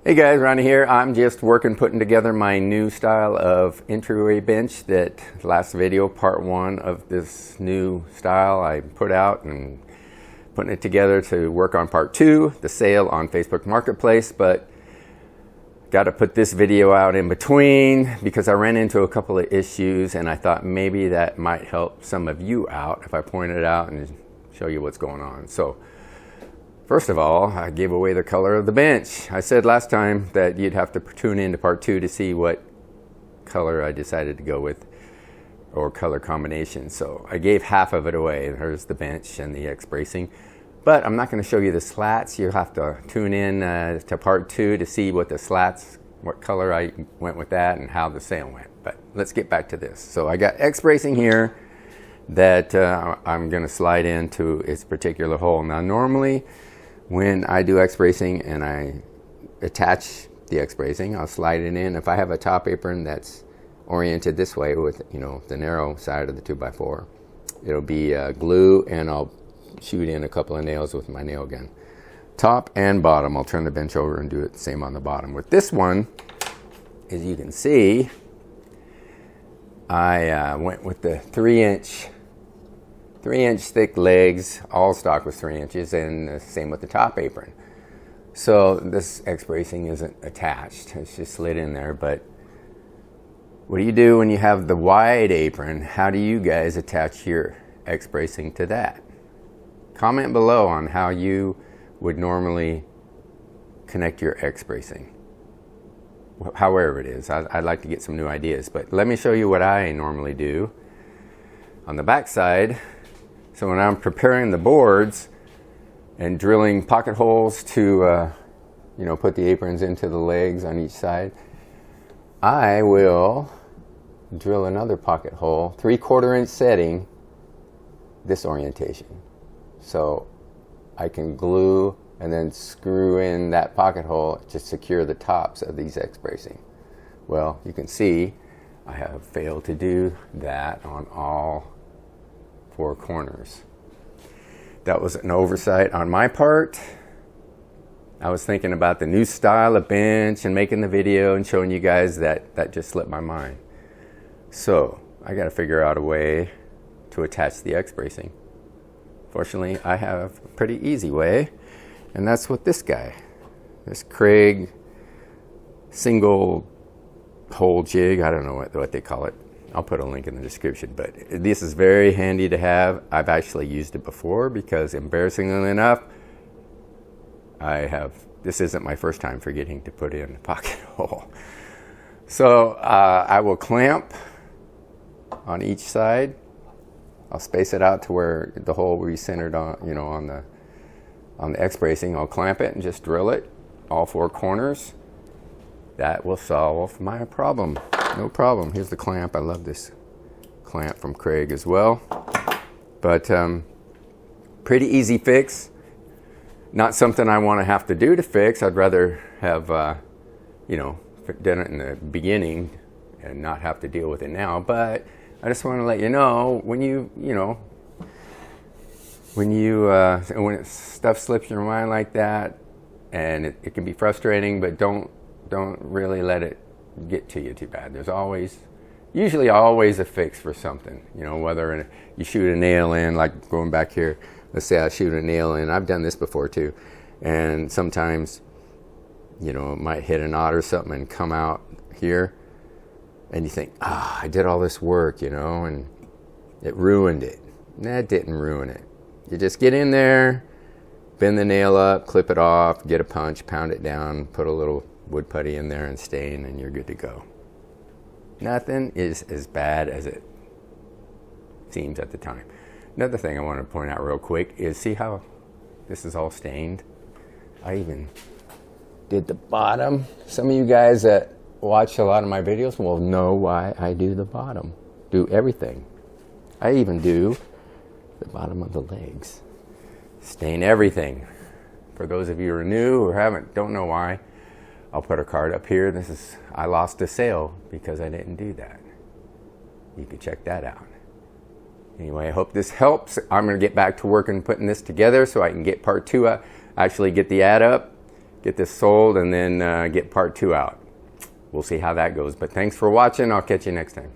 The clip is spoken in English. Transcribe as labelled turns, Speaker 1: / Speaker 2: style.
Speaker 1: Hey guys, Ronnie here. I'm just putting together my new style of entryway bench. That last video, part one of this new style I put out, and putting it together to work on part two, the sale on Facebook Marketplace. But got to put this video out in between because I ran into a couple of issues, and I thought maybe that might help some of you out if I point it out and show you what's going on. So first of all, I gave away the color of the bench. I said last time that you'd have to tune into part two to see what color I decided to go with, or color combination. So I gave half of it away. There's the bench and the X bracing. But I'm not going to show you the slats. You'll have to tune in to part two to see what the slats, what color I went with that, and how the sale went. But let's get back to this. So I got X bracing here that I'm going to slide into its particular hole. Now normally, when I do X bracing and I attach the X bracing, I'll slide it in. If I have a top apron that's oriented this way with, the narrow side of the 2x4, it'll be glue, and I'll shoot in a couple of nails with my nail gun. Top and bottom, I'll turn the bench over and do it the same on the bottom. With this one, as you can see, I went with the 3-inch thick legs. All stock was 3 inches, and the same with the top apron. So this X bracing isn't attached, it's just slid in there. But what do you do when you have the wide apron? How do you guys attach your X bracing to that? Comment below on how you would normally connect your X bracing, however it is. I'd like to get some new ideas, but let me show you what I normally do on the back side. So when I'm preparing the boards and drilling pocket holes to put the aprons into the legs on each side, I will drill another pocket hole, 3/4 inch setting, this orientation. So I can glue and then screw in that pocket hole to secure the tops of these X bracing. Well, you can see I have failed to do that on all 4 corners. That was an oversight on my part. I was thinking about the new style of bench and making the video and showing you guys that just slipped my mind. So I got to figure out a way to attach the X bracing. Fortunately, I have a pretty easy way, and that's with this guy, this Craig single hole jig. I don't know what they call it. I'll put a link in the description, but this is very handy to have. I've actually used it before because, embarrassingly enough, this isn't my first time forgetting to put in a pocket hole. So I will clamp on each side. I'll space it out to where the hole will be centered on, on the X bracing. I'll clamp it and just drill it, all 4 corners. That will solve my problem. No problem. Here's the clamp. I love this clamp from Craig as well. But pretty easy fix. Not something I want to have to do to fix. I'd rather have, done it in the beginning and not have to deal with it now. But I just want to let you know, when stuff slips your mind like that, and it can be frustrating, but don't really let it get to you too bad. There's usually always a fix for something, whether you shoot a nail in, like going back here, let's say I shoot a nail in. I've done this before too, and sometimes it might hit a knot or something and come out here, and you think, I did all this work, and it ruined it. That didn't ruin it. You just get in there, bend the nail up, clip it off, get a punch, pound it down, put a little wood putty in there and stain, and you're good to go. Nothing is as bad as it seems at the time. Another thing I want to point out real quick is, see how this is all stained? I even did the bottom. Some of you guys that watch a lot of my videos will know why I do the bottom. Do everything. I even do the bottom of the legs. Stain everything. For those of you who are new or don't know why, I'll put a card up here. I lost a sale because I didn't do that. You can check that out. Anyway, I hope this helps. I'm going to get back to work and putting this together so I can get part two up, actually get the ad up, get this sold and then get part 2 out. We'll see how that goes. But thanks for watching. I'll catch you next time.